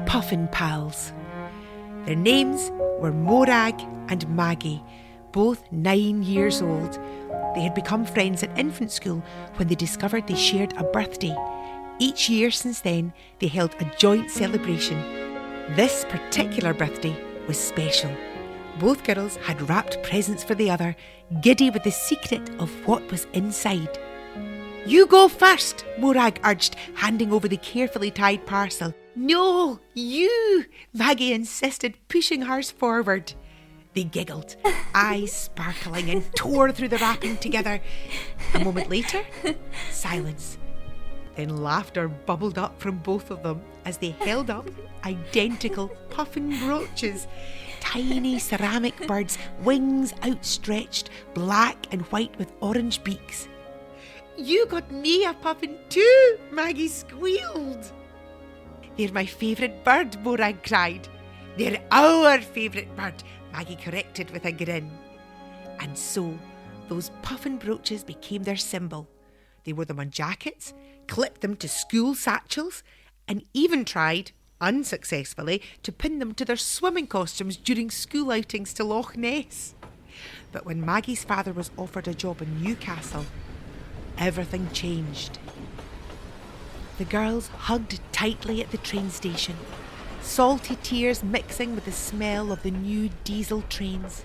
Puffin pals. Their names were Morag and Maggie, both 9 years old. They had become friends at infant school when they discovered they shared a birthday. Each year since then, they held a joint celebration. This particular birthday was special. Both girls had wrapped presents for the other, giddy with the secret of what was inside. "You go first," Morag urged, handing over the carefully tied parcel. "No, you," Maggie insisted, pushing hers forward. They giggled, eyes sparkling, and tore through the wrapping together. A moment later, silence. Then laughter bubbled up from both of them as they held up identical Puffin brooches. Tiny ceramic birds, wings outstretched, black and white with orange beaks. "You got me a puffin too," Maggie squealed. "They're my favourite bird," Morag cried. "They're our favourite bird," Maggie corrected with a grin. And so, those puffin brooches became their symbol. They wore them on jackets, clipped them to school satchels, and even tried, unsuccessfully, to pin them to their swimming costumes during school outings to Loch Ness. But when Maggie's father was offered a job in Newcastle, everything changed. The girls hugged tightly at the train station, salty tears mixing with the smell of the new diesel trains.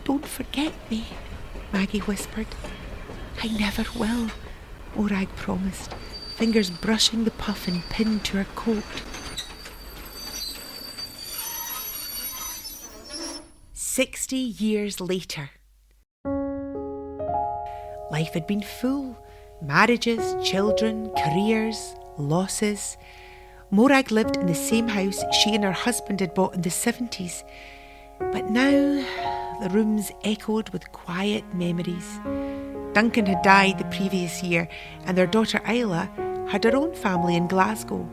"Don't forget me," Maggie whispered. "I never will," Morag promised, fingers brushing the puffin pinned to her coat. 60 years later. Life had been full. Marriages, children, careers, losses. Morag lived in the same house she and her husband had bought in the 70s. But now the rooms echoed with quiet memories. Duncan had died the previous year, and their daughter Isla had her own family in Glasgow.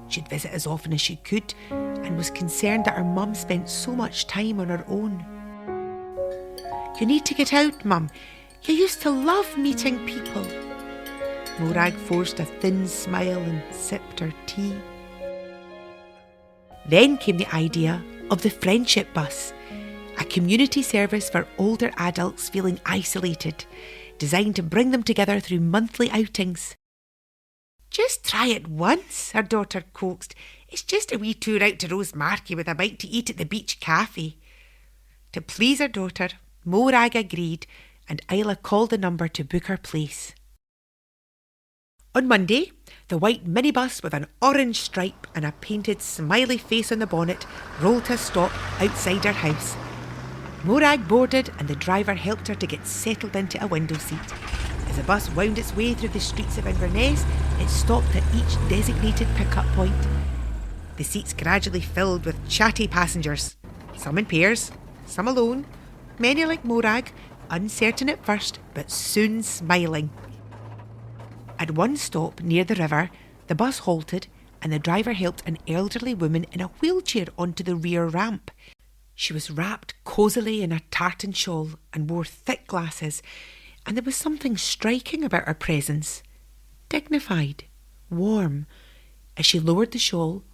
She'd visit as often as she could and was concerned that her mum spent so much time on her own. "You need to get out, Mum. You used to love meeting people." Morag forced a thin smile and sipped her tea. Then came the idea of the Friendship Bus, a community service for older adults feeling isolated, designed to bring them together through monthly outings. "Just try it once," her daughter coaxed. "It's just a wee tour out to Rosemarkie with a bite to eat at the beach cafe." To please her daughter, Morag agreed, and Isla called the number to book her place. On Monday, the white minibus with an orange stripe and a painted smiley face on the bonnet rolled to a stop outside her house. Morag boarded and the driver helped her to get settled into a window seat. As the bus wound its way through the streets of Inverness, it stopped at each designated pickup point. The seats gradually filled with chatty passengers, some in pairs, some alone, many like Morag, uncertain at first but soon smiling. At one stop near the river, the bus halted and the driver helped an elderly woman in a wheelchair onto the rear ramp. She was wrapped cosily in a tartan shawl and wore thick glasses, and there was something striking about her presence. Dignified, warm. As she lowered the shawl,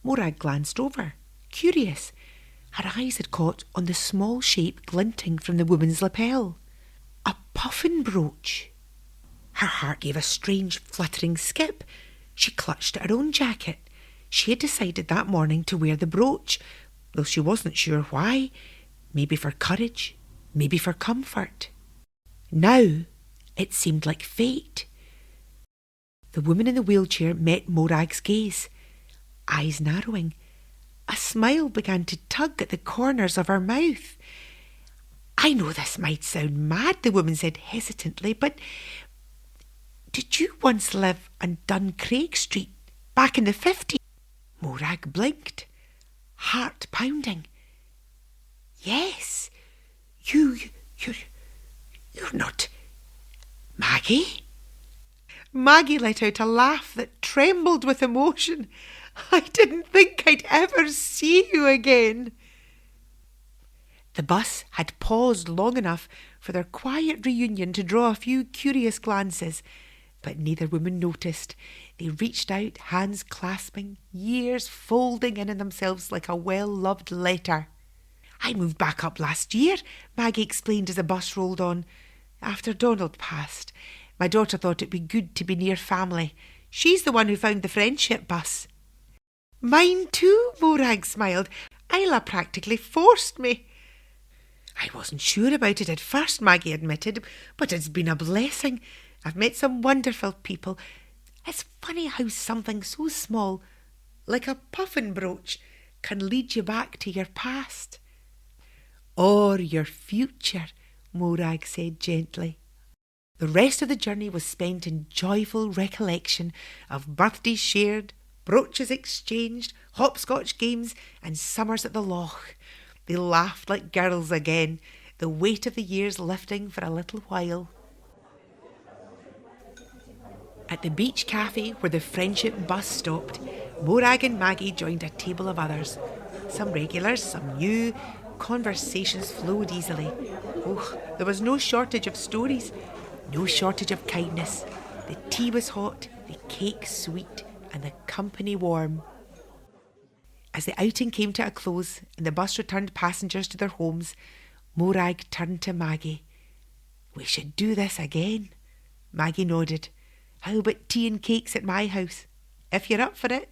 Morag glanced over, curious. Her eyes had caught on the small shape glinting from the woman's lapel. A puffin brooch. Her heart gave a strange fluttering skip. She clutched at her own jacket. She had decided that morning to wear the brooch, though she wasn't sure why. Maybe for courage, maybe for comfort. Now it seemed like fate. The woman in the wheelchair met Morag's gaze, eyes narrowing. A smile began to tug at the corners of her mouth. "I know this might sound mad," the woman said hesitantly, "but did you once live on Duncraig Street back in the 50s? Morag blinked, heart pounding. "Yes, you're not Maggie?" Maggie let out a laugh that trembled with emotion. "I didn't think I'd ever see you again." The bus had paused long enough for their quiet reunion to draw a few curious glances, but neither woman noticed. They reached out, hands clasping, years folding in on themselves like a well-loved letter. I moved back up last year, Maggie explained as the bus rolled on. After Donald passed, my daughter thought it'd be good to be near family. She's the one who found the friendship bus. Mine too, Morag smiled. Isla practically forced me. I wasn't sure about it at first, Maggie admitted, but it's been a blessing. I've met some wonderful people. It's funny how something so small, like a puffin brooch, can lead you back to your past. Or your future, Morag said gently. The rest of the journey was spent in joyful recollection of birthdays shared, brooches exchanged, hopscotch games and summers at the loch. They laughed like girls again, the weight of the years lifting for a little while. At the beach cafe where the friendship bus stopped, Morag and Maggie joined a table of others. Some regulars, some new. Conversations flowed easily. Oh, there was no shortage of stories, no shortage of kindness. The tea was hot, the cake sweet, and the company warm. As the outing came to a close and the bus returned passengers to their homes, Morag turned to Maggie. We should do this again. Maggie nodded. How about tea and cakes at my house? If you're up for it.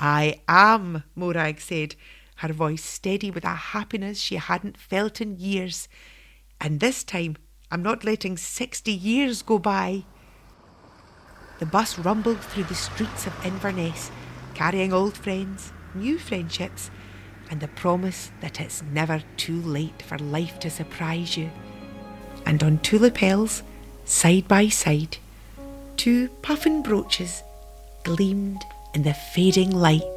I am, Morag said, her voice steady with a happiness she hadn't felt in years. And this time, I'm not letting 60 years go by. The bus rumbled through the streets of Inverness, carrying old friends, new friendships, and the promise that it's never too late for life to surprise you. And on two lapels, side by side, two puffin brooches gleamed in the fading light.